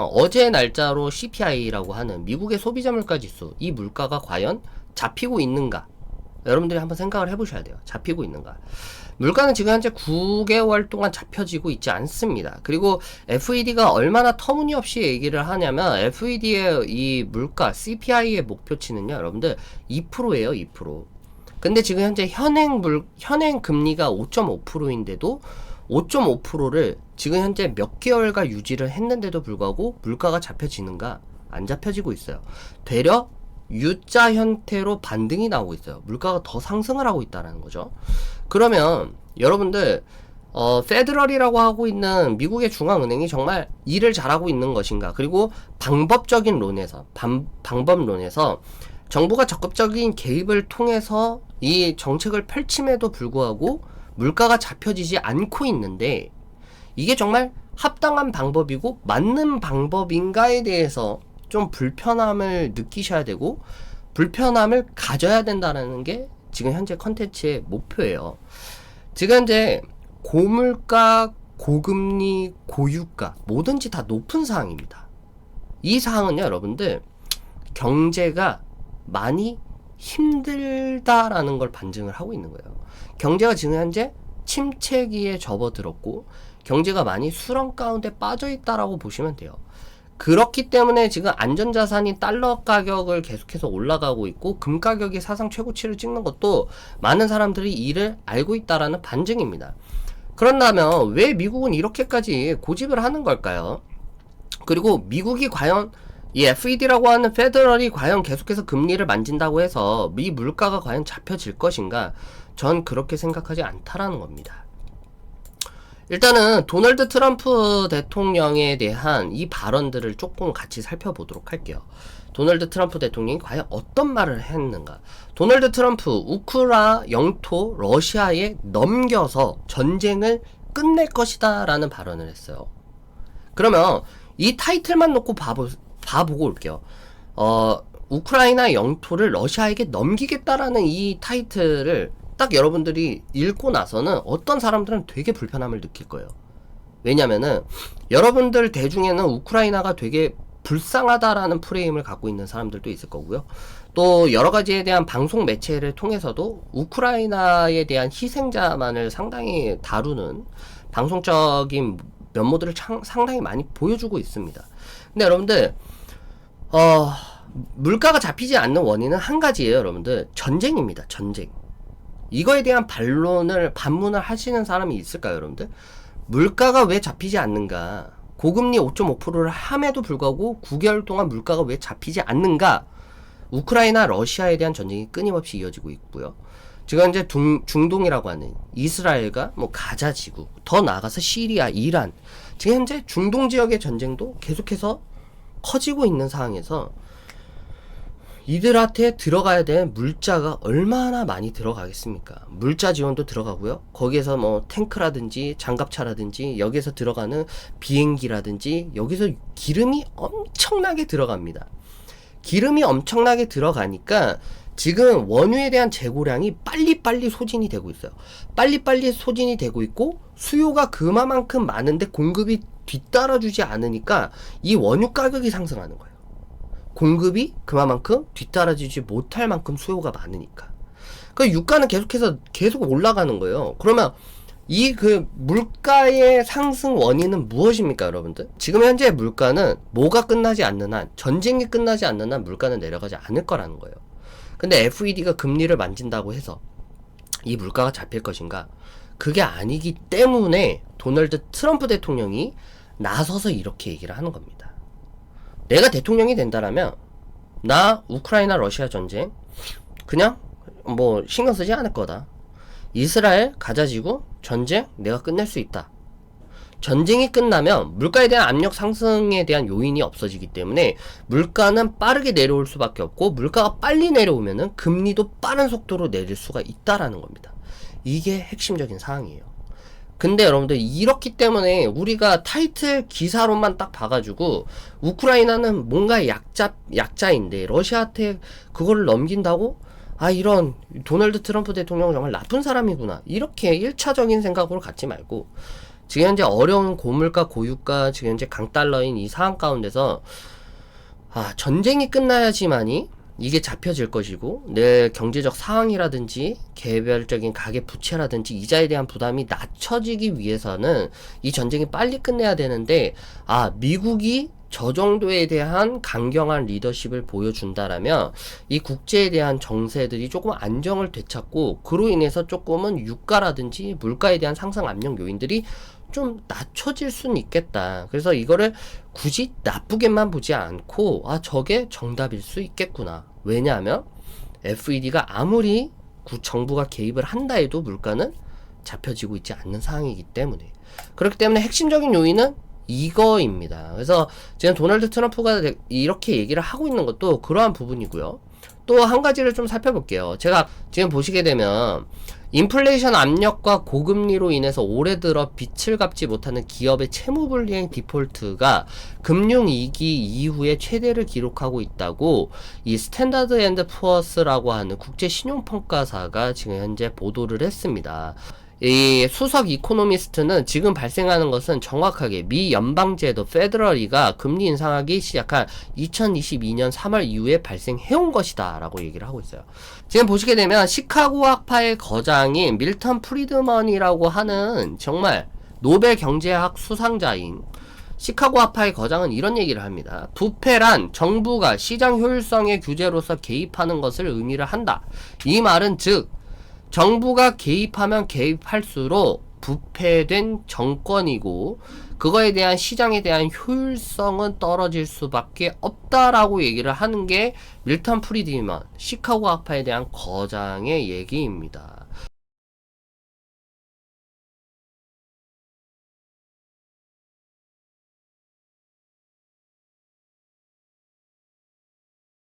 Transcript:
어제 날짜로 CPI라고 하는 미국의 소비자 물가 지수, 이 물가가 과연 잡히고 있는가? 여러분들이 한번 생각을 해보셔야 돼요. 잡히고 있는가? 물가는 지금 현재 9개월 동안 잡혀지고 있지 않습니다. 그리고 FED가 얼마나 터무니없이 얘기를 하냐면 FED의 이 물가 CPI의 목표치는요, 여러분들 2%예요, 2%. 근데 지금 현재 현행 금리가 5.5%인데도 5.5%를 지금 현재 몇 개월가 유지를 했는데도 불구하고 물가가 잡혀지는가? 안 잡혀지고 있어요. 되려 U자 형태로 반등이 나오고 있어요. 물가가 더 상승을 하고 있다는 거죠. 그러면 여러분들 페더럴이라고 하고 있는 미국의 중앙은행이 정말 일을 잘하고 있는 것인가? 그리고 방법적인 론에서 방법론에서 정부가 적극적인 개입을 통해서 이 정책을 펼침에도 불구하고 물가가 잡혀지지 않고 있는데 이게 정말 합당한 방법이고 맞는 방법인가에 대해서 좀 불편함을 느끼셔야 되고 불편함을 가져야 된다는 게 지금 현재 컨텐츠의 목표예요. 지금 현재 고물가, 고금리, 고유가 뭐든지 다 높은 상황입니다. 이 상황은요, 여러분들 경제가 많이 힘들다라는 걸 반증을 하고 있는 거예요. 경제가 지금 현재 침체기에 접어들었고 경제가 많이 수렁 가운데 빠져 있다라고 보시면 돼요. 그렇기 때문에 지금 안전자산인 달러 가격을 계속해서 올라가고 있고 금 가격이 사상 최고치를 찍는 것도 많은 사람들이 이를 알고 있다라는 반증입니다. 그런다면 왜 미국은 이렇게까지 고집을 하는 걸까요? 그리고 미국이 과연 이 FED라고 하는 페더럴이 과연 계속해서 금리를 만진다고 해서 미 물가가 과연 잡혀질 것인가? 전 그렇게 생각하지 않다라는 겁니다. 일단은 도널드 트럼프 대통령에 대한 이 발언들을 조금 같이 살펴보도록 할게요. 도널드 트럼프 대통령이 과연 어떤 말을 했는가? 도널드 트럼프 우크라 영토 러시아에 넘겨서 전쟁을 끝낼 것이다 라는 발언을 했어요. 그러면 이 타이틀만 놓고 봐보고 올게요. 우크라이나 영토를 러시아에게 넘기겠다라는 이 타이틀을 딱 여러분들이 읽고 나서는 어떤 사람들은 되게 불편함을 느낄 거예요. 왜냐면은 여러분들 대중에는 우크라이나가 되게 불쌍하다라는 프레임을 갖고 있는 사람들도 있을 거고요. 또 여러 가지에 대한 방송 매체를 통해서도 우크라이나에 대한 희생자만을 상당히 다루는 방송적인 면모들을 상당히 많이 보여주고 있습니다. 근데 여러분들 물가가 잡히지 않는 원인은 한 가지예요, 여러분들. 전쟁입니다. 전쟁. 이거에 대한 반문을 하시는 사람이 있을까요, 여러분들? 물가가 왜 잡히지 않는가? 고금리 5.5%를 함에도 불구하고 9개월 동안 물가가 왜 잡히지 않는가? 우크라이나, 러시아에 대한 전쟁이 끊임없이 이어지고 있고요. 지금 현재 중동이라고 하는 이스라엘과 가자 지구, 더 나아가서 시리아, 이란, 지금 현재 중동 지역의 전쟁도 계속해서 커지고 있는 상황에서 이들한테 들어가야 될 물자가 얼마나 많이 들어가겠습니까? 물자 지원도 들어가고요. 거기에서 탱크라든지 장갑차라든지 여기에서 들어가는 비행기라든지 여기서 기름이 엄청나게 들어갑니다. 기름이 엄청나게 들어가니까 지금 원유에 대한 재고량이 빨리빨리 소진이 되고 있어요. 빨리빨리 소진이 되고 있고 수요가 그만큼 많은데 공급이 뒤따라주지 않으니까 이 원유 가격이 상승하는 거예요. 공급이 그만큼 뒤따라지지 못할 만큼 수요가 많으니까. 그 유가는 계속 올라가는 거예요. 그러면 이 물가의 상승 원인은 무엇입니까, 여러분들? 지금 현재 물가는 뭐가 끝나지 않는 한, 전쟁이 끝나지 않는 한 물가는 내려가지 않을 거라는 거예요. 근데 FED가 금리를 만진다고 해서 이 물가가 잡힐 것인가? 그게 아니기 때문에 도널드 트럼프 대통령이 나서서 이렇게 얘기를 하는 겁니다. 내가 대통령이 된다라면 나 우크라이나 러시아 전쟁 그냥 신경 쓰지 않을 거다. 이스라엘 가자지구 전쟁 내가 끝낼 수 있다. 전쟁이 끝나면 물가에 대한 압력 상승에 대한 요인이 없어지기 때문에 물가는 빠르게 내려올 수밖에 없고 물가가 빨리 내려오면은 금리도 빠른 속도로 내릴 수가 있다라는 겁니다. 이게 핵심적인 사항이에요. 근데 여러분들 이렇기 때문에 우리가 타이틀 기사로만 딱 봐가지고 우크라이나는 뭔가 약자인데 러시아한테 그거를 넘긴다고 이런 도널드 트럼프 대통령은 정말 나쁜 사람이구나 이렇게 1차적인 생각으로 갖지 말고 지금 현재 어려운 고물가, 고유가, 지금 현재 강달러인 이 상황 가운데서 전쟁이 끝나야지만이 이게 잡혀질 것이고 내 경제적 상황이라든지 개별적인 가계 부채라든지 이자에 대한 부담이 낮춰지기 위해서는 이 전쟁이 빨리 끝내야 되는데 미국이 저 정도에 대한 강경한 리더십을 보여준다라면 이 국제에 대한 정세들이 조금 안정을 되찾고 그로 인해서 조금은 유가라든지 물가에 대한 상승 압력 요인들이 좀 낮춰질 수는 있겠다. 그래서 이거를 굳이 나쁘게만 보지 않고 저게 정답일 수 있겠구나. 왜냐하면 FED가 아무리 정부가 개입을 한다 해도 물가는 잡혀지고 있지 않는 상황이기 때문에, 그렇기 때문에 핵심적인 요인은 이거입니다. 그래서 지금 도널드 트럼프가 이렇게 얘기를 하고 있는 것도 그러한 부분이고요. 또 한 가지를 좀 살펴볼게요. 제가 지금 보시게 되면 인플레이션 압력과 고금리로 인해서 올해 들어 빚을 갚지 못하는 기업의 채무불이행 디폴트가 금융위기 이후에 최대를 기록하고 있다고 이 스탠다드 앤드 푸어스라고 하는 국제 신용평가사가 지금 현재 보도를 했습니다. 이 수석 이코노미스트는 지금 발생하는 것은 정확하게 미 연방제도 페더럴리가 금리 인상하기 시작한 2022년 3월 이후에 발생해온 것이다 라고 얘기를 하고 있어요. 지금 보시게 되면 시카고 학파의 거장인 밀턴 프리드먼이라고 하는 정말 노벨 경제학 수상자인 시카고 학파의 거장은 이런 얘기를 합니다. 부패란 정부가 시장 효율성의 규제로서 개입하는 것을 의미를 한다. 이 말은 즉 정부가 개입하면 개입할수록 부패된 정권이고 그거에 대한 시장에 대한 효율성은 떨어질 수밖에 없다라고 얘기를 하는 게 밀턴 프리드먼 시카고 학파에 대한 거장의 얘기입니다.